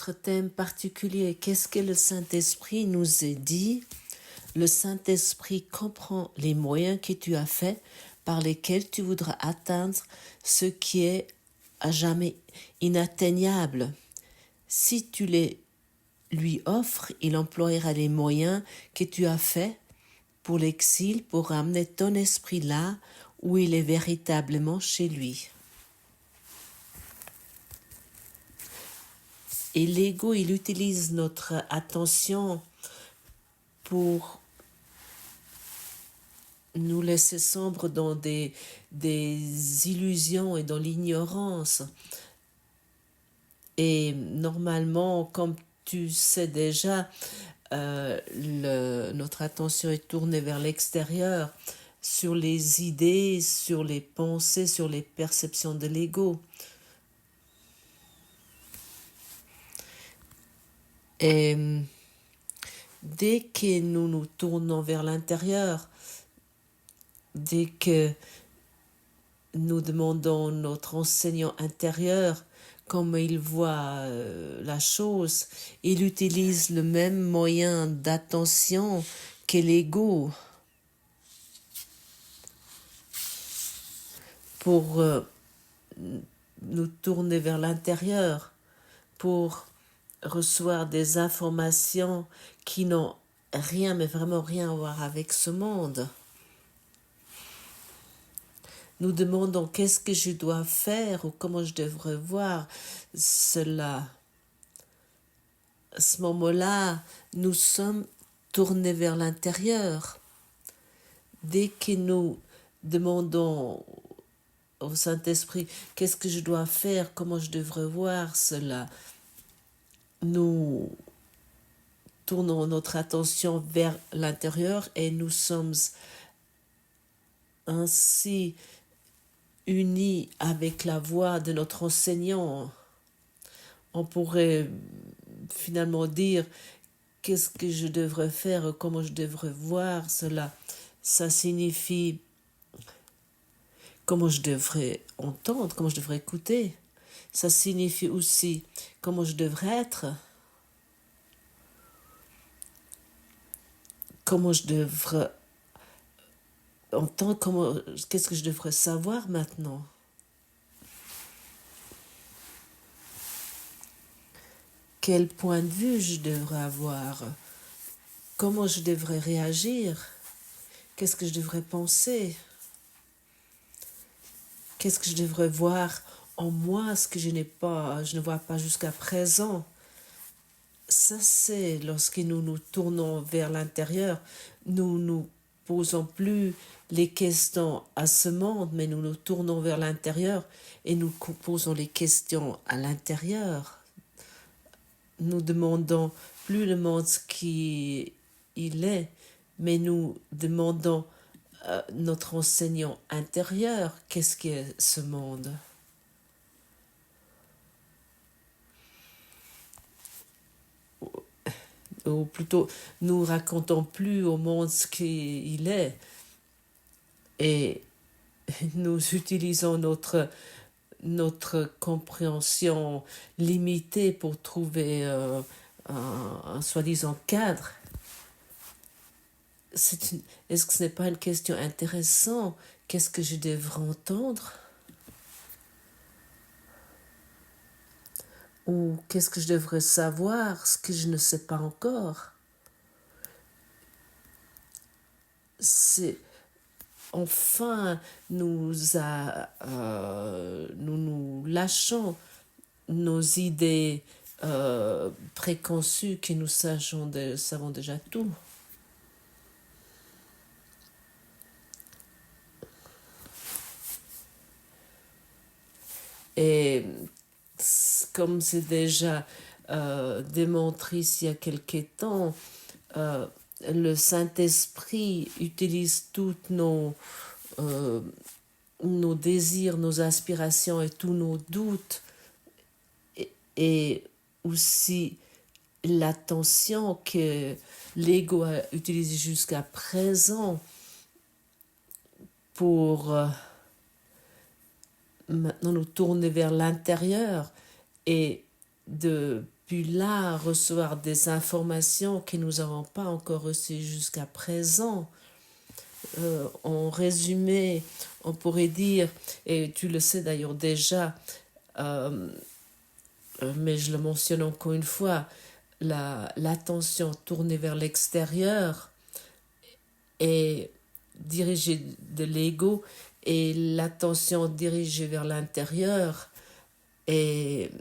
notre thème particulier, qu'est-ce que le Saint-Esprit nous est dit? Le Saint-Esprit comprend les moyens que tu as faits par lesquels tu voudras atteindre ce qui est à jamais inatteignable. Si tu les lui offres, il emploiera les moyens que tu as faits pour l'exil pour ramener ton esprit là où il est véritablement chez lui. Et l'ego, il utilise notre attention pour nous laisser sombres dans des illusions et dans l'ignorance. Et normalement, comme tu sais déjà, notre attention est tournée vers l'extérieur, sur les idées, sur les pensées, sur les perceptions de l'ego. Et dès que nous nous tournons vers l'intérieur, dès que nous demandons notre enseignant intérieur comment il voit la chose, il utilise le même moyen d'attention que l'ego pour nous tourner vers l'intérieur, pour recevoir des informations qui n'ont rien, mais vraiment rien à voir avec ce monde. Nous demandons qu'est-ce que je dois faire ou comment je devrais voir cela. À ce moment-là, nous sommes tournés vers l'intérieur. Dès que nous demandons au Saint-Esprit qu'est-ce que je dois faire, comment je devrais voir cela, nous tournons notre attention vers l'intérieur et nous sommes ainsi unis avec la voix de notre enseignant. On pourrait finalement dire qu'est-ce que je devrais faire, comment je devrais voir cela. Ça signifie comment je devrais entendre, comment je devrais écouter. Ça signifie aussi comment je devrais être, comment je devrais entendre, qu'est-ce que je devrais savoir maintenant. Quel point de vue je devrais avoir, comment je devrais réagir, qu'est-ce que je devrais penser, qu'est-ce que je devrais voir en moi, ce que je ne vois pas jusqu'à présent. Ça, c'est lorsque nous nous tournons vers l'intérieur, nous nous posons plus les questions à ce monde, mais nous nous tournons vers l'intérieur et nous posons les questions à l'intérieur. Nous demandons plus le monde ce qu'il est, mais nous demandons notre enseignant intérieur, qu'est-ce qu'est ce monde? Ou plutôt, nous racontons plus au monde ce qu'il est et nous utilisons notre compréhension limitée pour trouver un soi-disant cadre. Est-ce que ce n'est pas une question intéressante? Qu'est-ce que je devrais entendre? Ou qu'est-ce que je devrais savoir, ce que je ne sais pas encore? C'est enfin nous lâchons nos idées préconçues que nous savons déjà tout. Et comme c'est déjà démontré ici il y a quelque temps, le Saint-Esprit utilise toutes nos désirs, nos aspirations et tous nos doutes et aussi l'attention que l'ego a utilisée jusqu'à présent pour maintenant nous tourner vers l'intérieur et de pu là recevoir des informations que nous n'avons pas encore reçues jusqu'à présent. En résumé, on pourrait dire, et tu le sais d'ailleurs déjà, mais je le mentionne encore une fois, l'attention tournée vers l'extérieur est dirigée de l'ego et l'attention dirigée vers l'intérieur est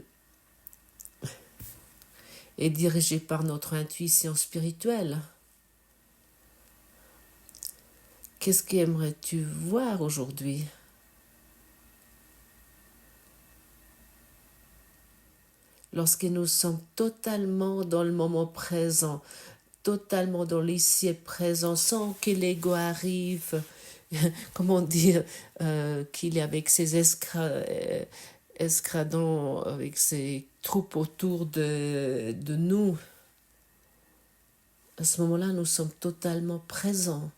dirigée par notre intuition spirituelle. Qu'est-ce qu'aimerais-tu voir aujourd'hui? Lorsque nous sommes totalement dans le moment présent, totalement dans l'ici et présent, sans que l'ego arrive, comment dire, qu'il est avec ses escadrons, avec ses troupes autour de nous. À ce moment-là, nous sommes totalement présents.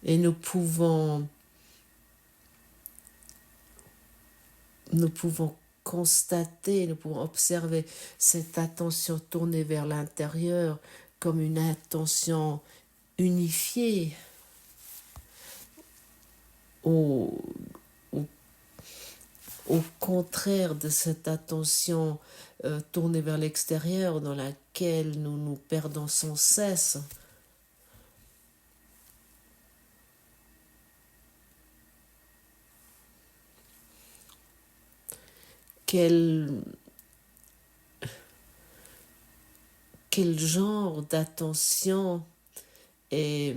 Et nous pouvons constater, nous pouvons observer cette attention tournée vers l'intérieur comme une attention unifiée au contraire de cette attention tournée vers l'extérieur dans laquelle nous nous perdons sans cesse. Quel genre d'attention est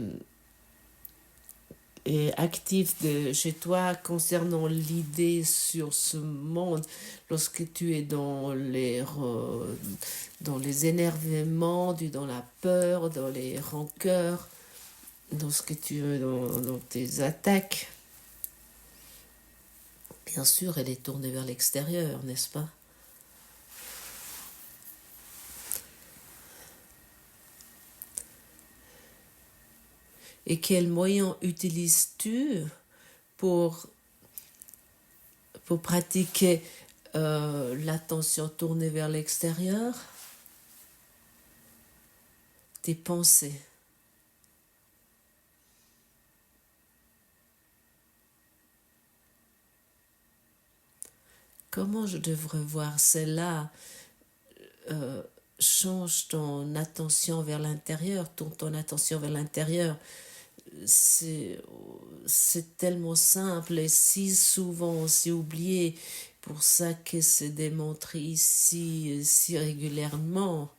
actif chez toi concernant l'idée sur ce monde lorsque tu es dans les énervements, dans la peur, dans les rancœurs, dans ce que tu es dans tes attaques? Bien sûr, elle est tournée vers l'extérieur, n'est-ce pas? Et quels moyens utilises-tu pour pratiquer l'attention tournée vers l'extérieur? Tes pensées. Comment je devrais voir celle-là? Change ton attention vers l'intérieur, tourne ton attention vers l'intérieur. C'est tellement simple et si souvent si oublié, pour ça que c'est démontré ici si régulièrement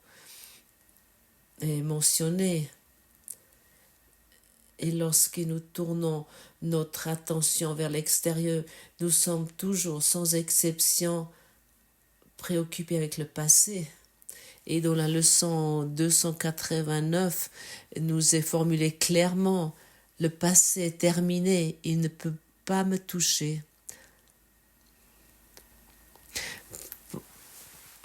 et mentionné. Et lorsque nous tournons notre attention vers l'extérieur, nous sommes toujours, sans exception, préoccupés avec le passé. Et dans la leçon 289, nous est formulé clairement, le passé est terminé, il ne peut pas me toucher.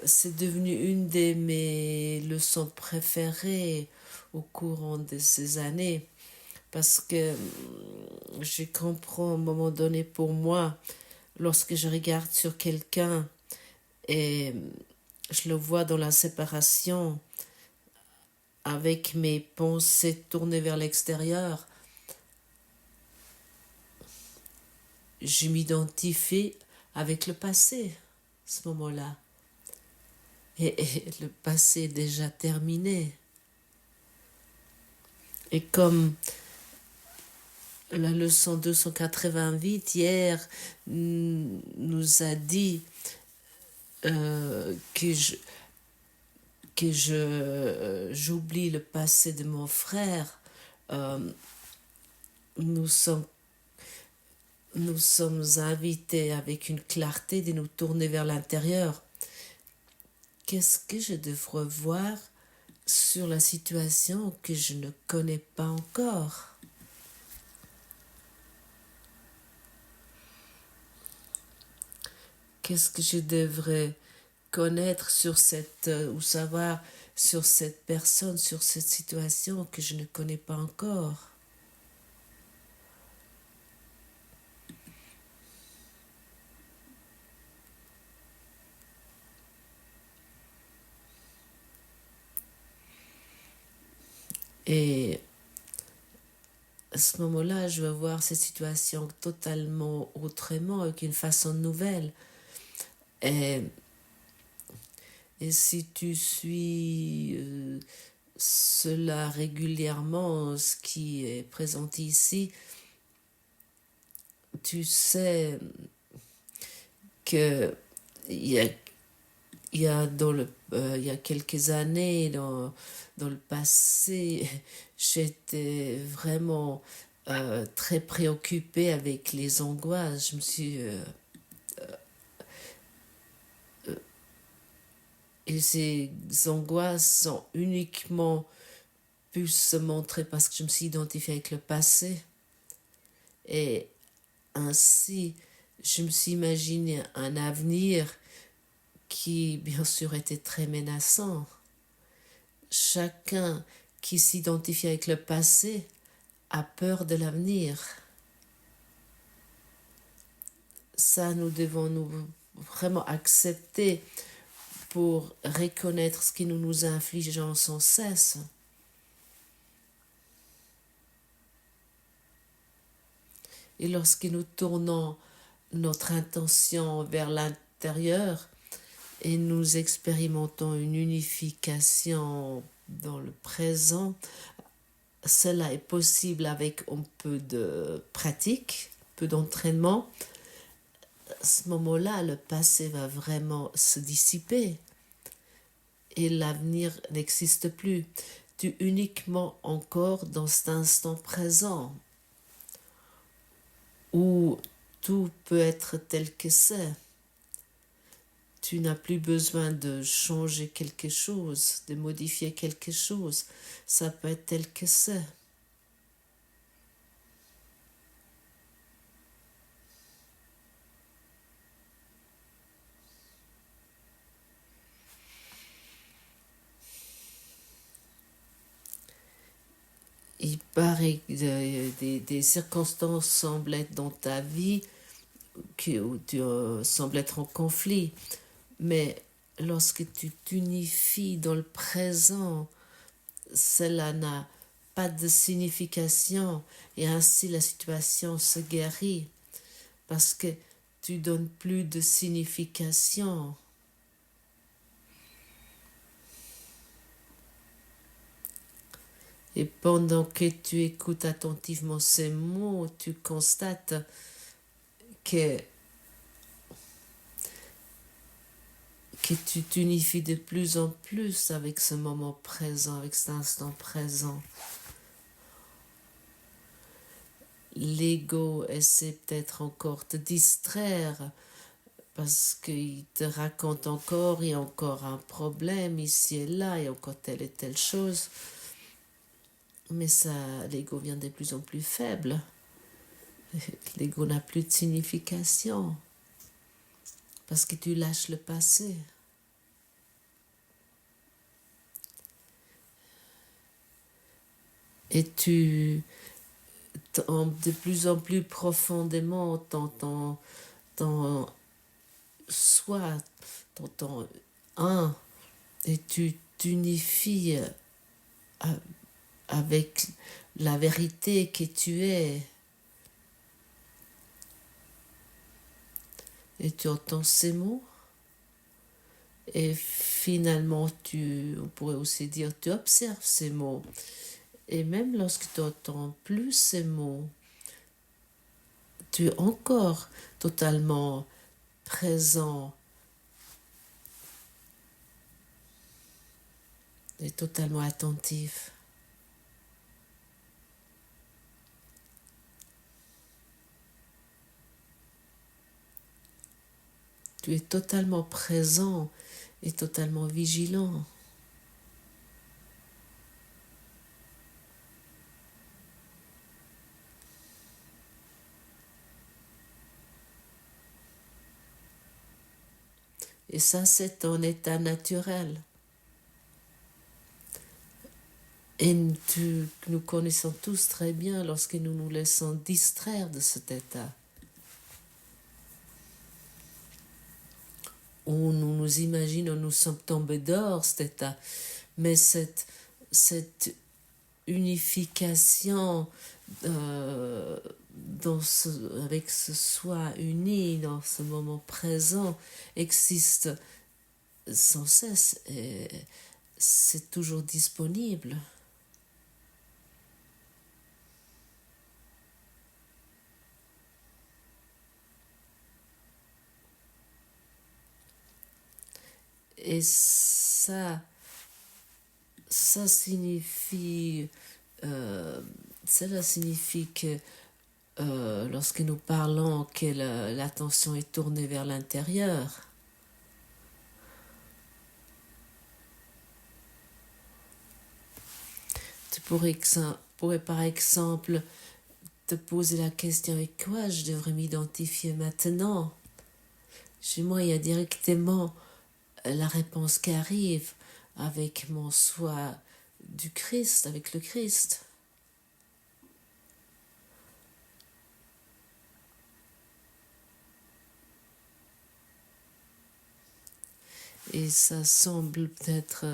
C'est devenu une de mes leçons préférées au courant de ces années, parce que je comprends à un moment donné pour moi, lorsque je regarde sur quelqu'un et je le vois dans la séparation avec mes pensées tournées vers l'extérieur, je m'identifie avec le passé à ce moment-là. Et le passé est déjà terminé. Et comme la leçon 288 hier nous a dit que j'oublie le passé de mon frère, nous sommes invités avec une clarté de nous tourner vers l'intérieur. Qu'est-ce que je devrais voir sur la situation que je ne connais pas encore? Qu'est-ce que je devrais connaître sur ou savoir sur cette personne, sur cette situation que je ne connais pas encore? Et à ce moment-là, je vais voir cette situation totalement autrement, avec une façon nouvelle. Et, et si tu suis cela régulièrement, ce qui est présenté ici, tu sais que il y a, il y a quelques années, dans le passé, j'étais vraiment très préoccupée avec les angoisses. Je me suis et ces angoisses sont uniquement pu se montrer parce que je me suis identifiée avec le passé. Et ainsi, je me suis imaginé un avenir qui, bien sûr, était très menaçant. Chacun qui s'identifie avec le passé a peur de l'avenir. Ça, nous devons nous vraiment accepter pour reconnaître ce qui nous inflige sans cesse. Et lorsque nous tournons notre intention vers l'intérieur et nous expérimentons une unification dans le présent, cela est possible avec un peu de pratique, un peu d'entraînement. À ce moment-là, le passé va vraiment se dissiper et l'avenir n'existe plus. Tu es uniquement encore dans cet instant présent où tout peut être tel que c'est. Tu n'as plus besoin de changer quelque chose, de modifier quelque chose. Ça peut être tel que c'est. Il paraît que des circonstances semblent être dans ta vie où tu sembles être en conflit. Mais lorsque tu t'unifies dans le présent, cela n'a pas de signification et ainsi la situation se guérit parce que tu donnes plus de signification. Et pendant que tu écoutes attentivement ces mots, tu constates que tu t'unifies de plus en plus avec ce moment présent, avec cet instant présent. L'ego essaie peut-être encore de te distraire parce qu'il te raconte encore, il y a encore un problème ici et là, il y a encore telle et telle chose. Mais ça, l'ego vient de plus en plus faible. L'ego n'a plus de signification parce que tu lâches le passé. Et tu, de plus en plus profondément, t'entends soi, t'entends un, et tu t'unifies avec la vérité que tu es. Et tu entends ces mots. Et finalement, on pourrait aussi dire, tu observes ces mots. Et même lorsque tu n'entends plus ces mots, tu es encore totalement présent et totalement attentif. Tu es totalement présent et totalement vigilant. Et ça, c'est ton état naturel. Et nous connaissons tous très bien lorsque nous nous laissons distraire de cet état. Où nous nous imaginons, nous sommes tombés dehors cet état. Mais cette unification avec ce soi uni dans ce moment présent existe sans cesse et c'est toujours disponible. Et ça signifie cela signifie que lorsque nous parlons que l'attention est tournée vers l'intérieur, tu pourrais par exemple te poser la question avec quoi je devrais m'identifier maintenant. Chez moi, il y a directement la réponse qui arrive avec mon soi du Christ, avec le Christ. Et ça semble peut-être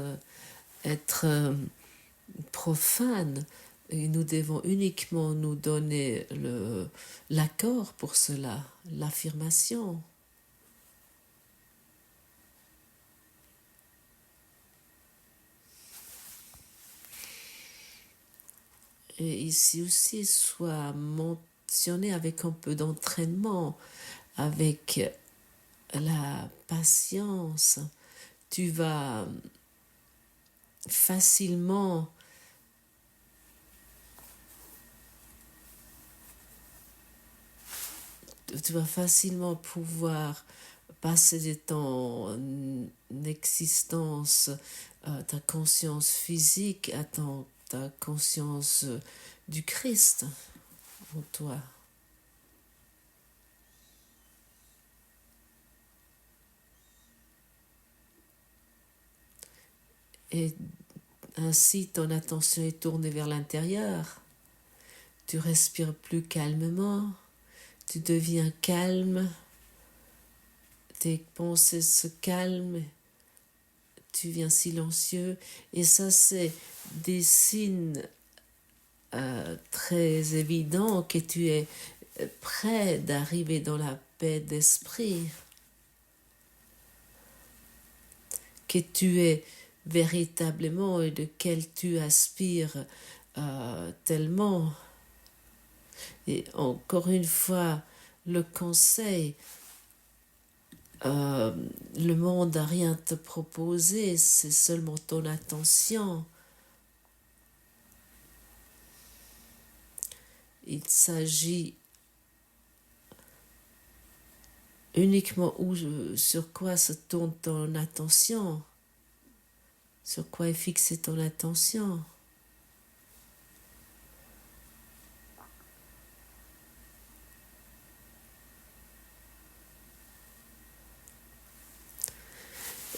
être profane, et nous devons uniquement nous donner l'accord pour cela, l'affirmation. Et ici aussi, soit mentionné avec un peu d'entraînement, avec la patience, tu vas facilement pouvoir passer de ton existence, ta conscience physique à ta conscience du Christ en toi. Et ainsi, ton attention est tournée vers l'intérieur. Tu respires plus calmement. Tu deviens calme. Tes pensées se calment. Tu viens silencieux. Et ça, c'est des signes très évidents que tu es prêt d'arriver dans la paix d'esprit. Que tu es véritablement et de quel tu aspires tellement. Et encore une fois, le conseil, le monde n'a rien à te proposer, c'est seulement ton attention. Il s'agit uniquement sur quoi se tourne ton attention, sur quoi est fixée ton attention.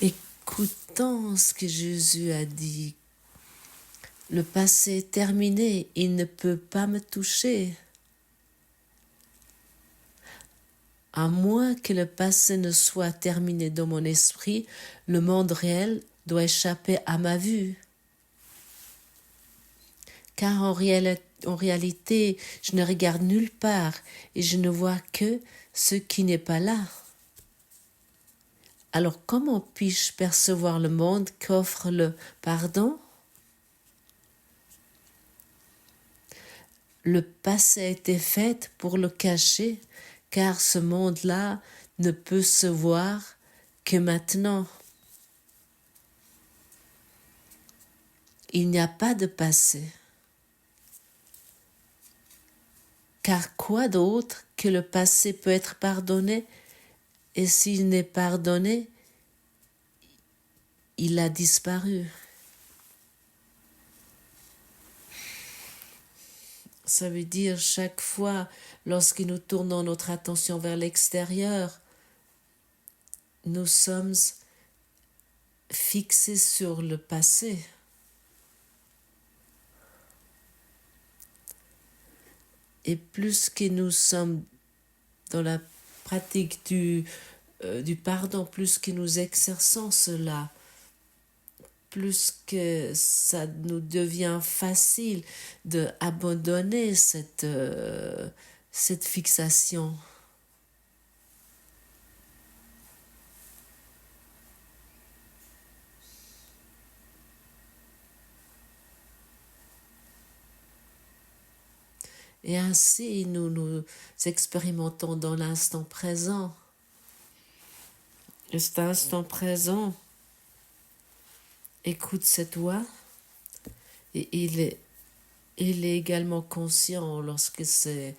Écoutant ce que Jésus a dit, le passé est terminé, il ne peut pas me toucher. À moins que le passé ne soit terminé dans mon esprit, le monde réel doit échapper à ma vue. Car en réalité, je ne regarde nulle part et je ne vois que ce qui n'est pas là. Alors comment puis-je percevoir le monde qu'offre le pardon? Le passé a été fait pour le cacher, car ce monde-là ne peut se voir que maintenant. Il n'y a pas de passé. Car quoi d'autre que le passé peut être pardonné, et s'il n'est pardonné, il a disparu. Ça veut dire chaque fois, lorsque nous tournons notre attention vers l'extérieur, nous sommes fixés sur le passé. Et plus que nous sommes dans la pratique du pardon, plus que nous exerçons cela, plus que ça nous devient facile d'abandonner cette fixation. Et ainsi, nous expérimentons dans l'instant présent. Et cet instant présent écoute cette voix et il est également conscient lorsque c'est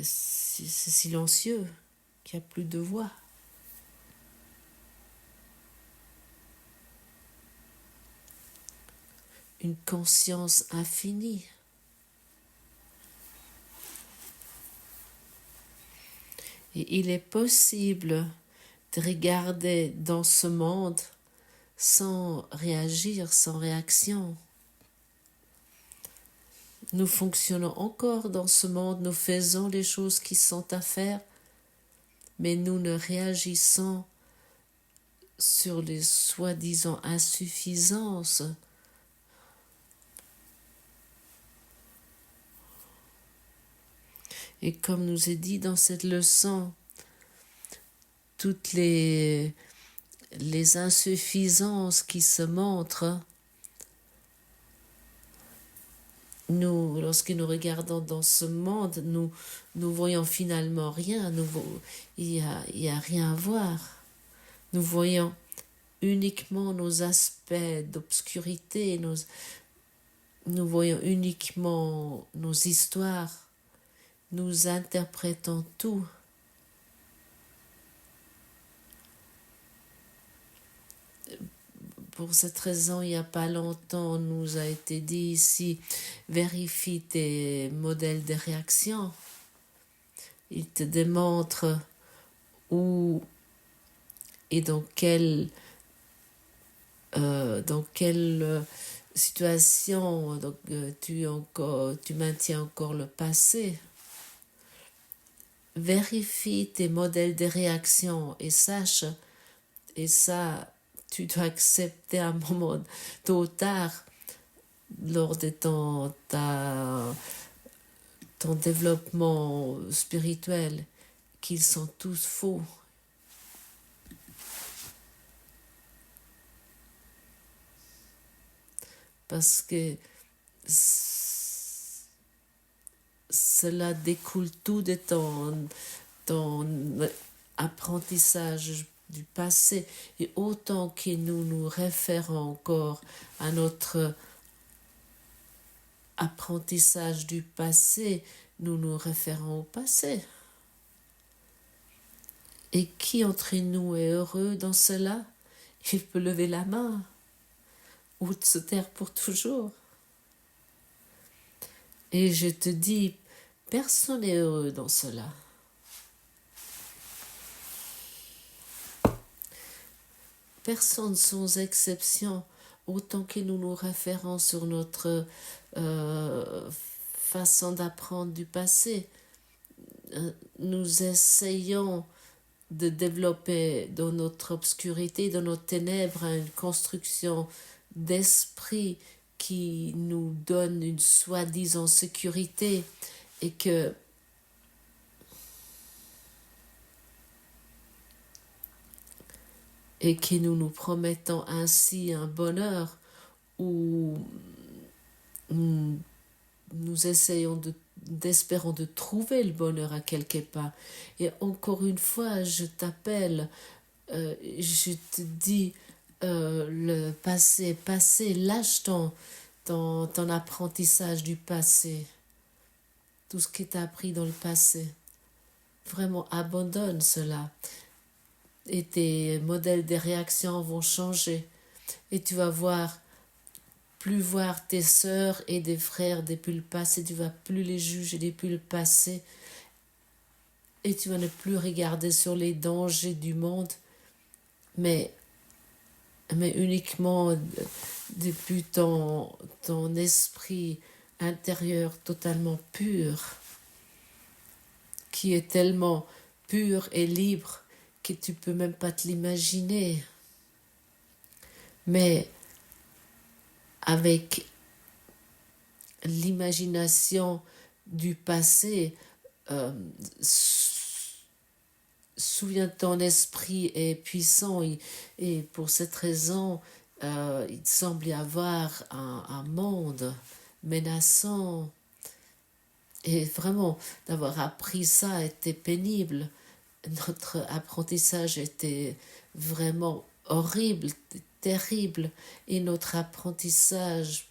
silencieux, qu'il n'y a plus de voix. Une conscience infinie. Et il est possible de regarder dans ce monde sans réagir, sans réaction. Nous fonctionnons encore dans ce monde, nous faisons les choses qui sont à faire, mais nous ne réagissons sur les soi-disant insuffisances. Et comme nous est dit dans cette leçon, toutes les insuffisances qui se montrent, lorsque nous regardons dans ce monde, nous voyons finalement rien, il y a rien à voir. Nous voyons uniquement nos aspects d'obscurité, nous voyons uniquement nos histoires, nous interprétons tout. Pour cette raison, il n'y a pas longtemps, on nous a été dit ici, vérifie tes modèles de réaction. Il te démontre où et dans quelle situation donc, tu maintiens encore le passé. Vérifie tes modèles de réaction et sache, et ça, tu dois accepter à un moment tôt ou tard, lors de ton développement spirituel, qu'ils sont tous faux. Parce que cela découle tout de ton apprentissage du passé. Et autant que nous nous référons encore à notre apprentissage du passé, nous nous référons au passé. Et qui entre nous est heureux dans cela? Il peut lever la main ou se taire pour toujours. Et je te dis, personne n'est heureux dans cela. Personne sans exception, autant que nous nous référons sur notre façon d'apprendre du passé. Nous essayons de développer dans notre obscurité, dans nos ténèbres, une construction d'esprit qui nous donne une soi-disant sécurité et que nous promettons ainsi un bonheur où nous essayons d'espérons de trouver le bonheur à quelque part. Et encore une fois, je t'appelle, je te dis, le passé, lâche ton apprentissage du passé, tout ce que tu as appris dans le passé. Vraiment, abandonne cela. Et tes modèles de réaction vont changer. Et tu vas plus voir tes sœurs et des frères depuis le passé, tu vas plus les juger depuis le passé. Et tu vas ne plus regarder sur les dangers du monde, mais uniquement depuis ton esprit intérieur totalement pur, qui est tellement pur et libre que tu peux même pas te l'imaginer. Mais avec l'imagination du passé. euh, Souviens, ton esprit est puissant et pour cette raison, il semble y avoir un monde menaçant. Et vraiment, d'avoir appris ça était pénible. Notre apprentissage était vraiment horrible, terrible. Et notre apprentissage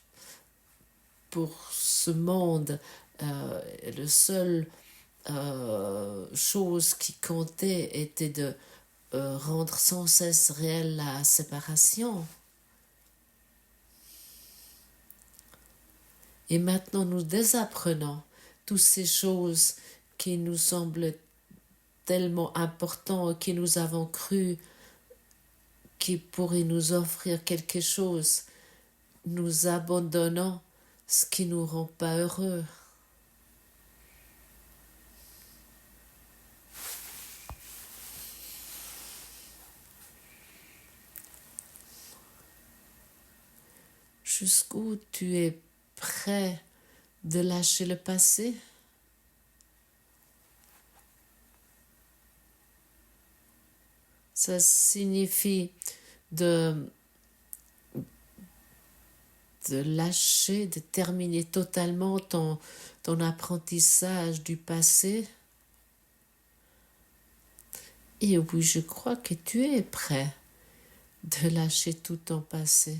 pour ce monde, le seul chose qui comptait était de rendre sans cesse réelle la séparation. Et maintenant nous désapprenons toutes ces choses qui nous semblent tellement importantes, qui nous avons cru, qui pourraient nous offrir quelque chose. Nous abandonnons ce qui ne nous rend pas heureux. Jusqu'où tu es prêt de lâcher le passé? Ça signifie de lâcher, de terminer totalement ton apprentissage du passé. Et oui, je crois que tu es prêt de lâcher tout ton passé.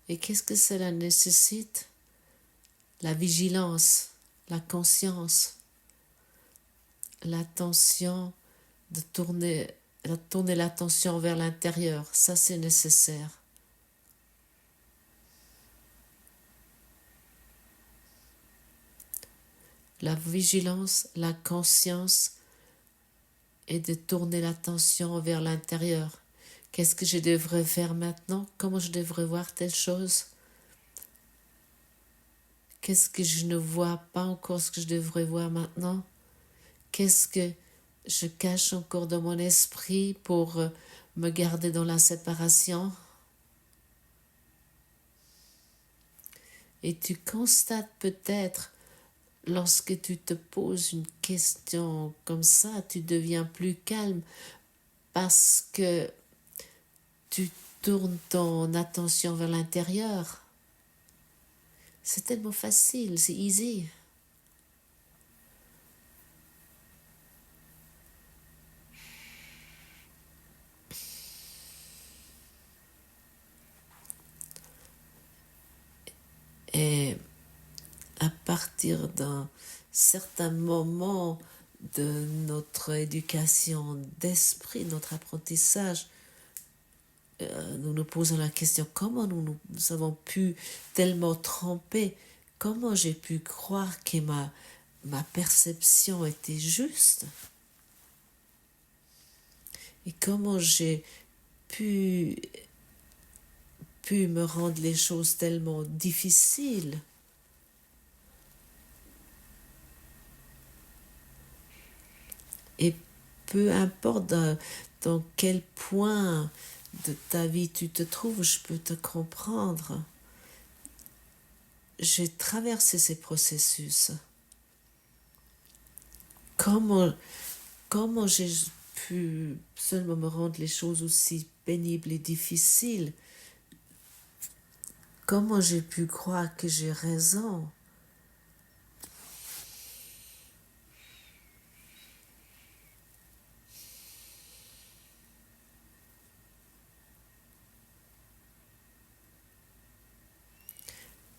Et qu'est-ce que cela nécessite? La vigilance, la conscience, l'attention, de tourner l'attention vers l'intérieur. Ça, c'est nécessaire. La vigilance, la conscience et de tourner l'attention vers l'intérieur. Qu'est-ce que je devrais faire maintenant? Comment je devrais voir telle chose? Qu'est-ce que je ne vois pas encore ce que je devrais voir maintenant? Qu'est-ce que je cache encore dans mon esprit pour me garder dans la séparation? Et tu constates peut-être, lorsque tu te poses une question comme ça, tu deviens plus calme parce que tu tournes ton attention vers l'intérieur. C'est tellement facile, c'est easy. Et à partir d'un certain moment de notre éducation d'esprit, notre apprentissage, nous nous posons la question comment nous avons pu tellement tromper, comment j'ai pu croire que ma perception était juste et comment j'ai pu me rendre les choses tellement difficiles. Et peu importe dans quel point de ta vie tu te trouves, je peux te comprendre. J'ai traversé ces processus. Comment j'ai pu seulement me rendre les choses aussi pénibles et difficiles? Comment j'ai pu croire que j'ai raison?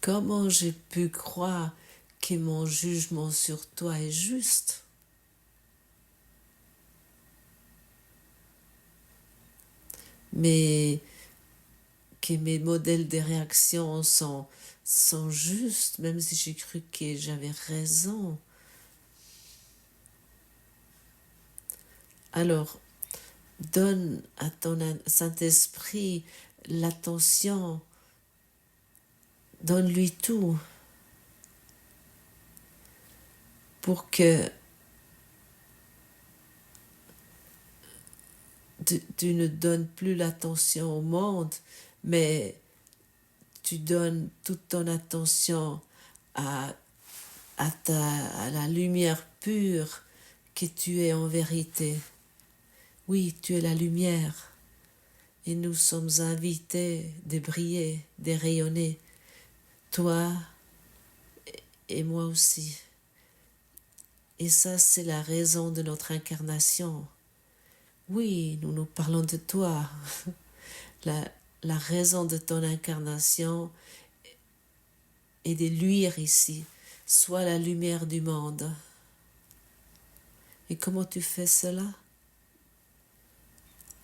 Comment j'ai pu croire que mon jugement sur toi est juste? Mais que mes modèles de réaction sont justes, même si j'ai cru que j'avais raison. Alors, donne à ton Saint-Esprit l'attention, donne-lui tout pour que tu ne donnes plus l'attention au monde, mais tu donnes toute ton attention à, à la lumière pure que tu es en vérité. Oui, tu es la lumière et nous sommes invités de briller, de rayonner, toi et moi aussi. Et ça, c'est la raison de notre incarnation. Oui, nous parlons de toi. La, la raison de ton incarnation est de luire ici. Sois la lumière du monde. Et comment tu fais cela?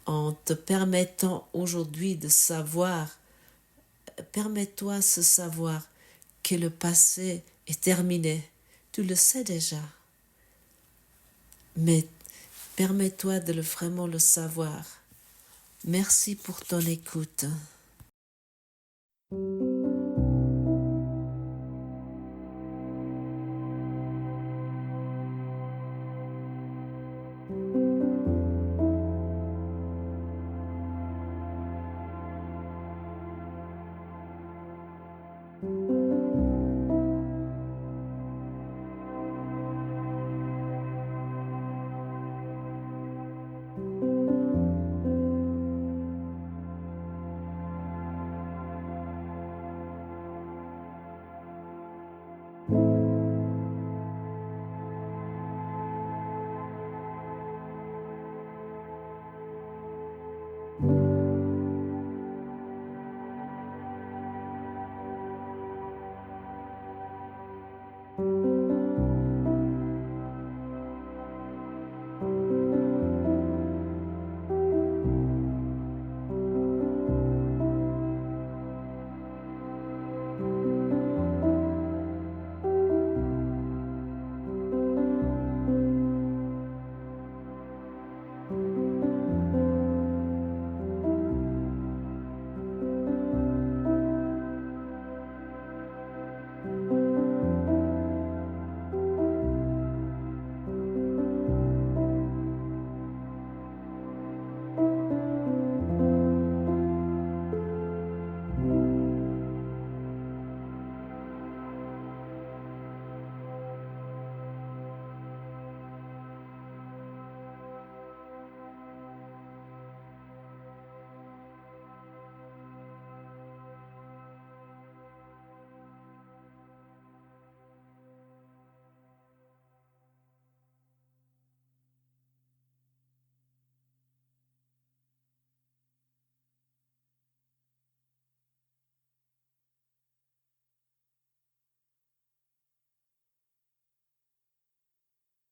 En te permettant aujourd'hui de savoir, permets-toi ce savoir que le passé est terminé. Tu le sais déjà. Mais permets-toi de vraiment le savoir. Merci pour ton écoute.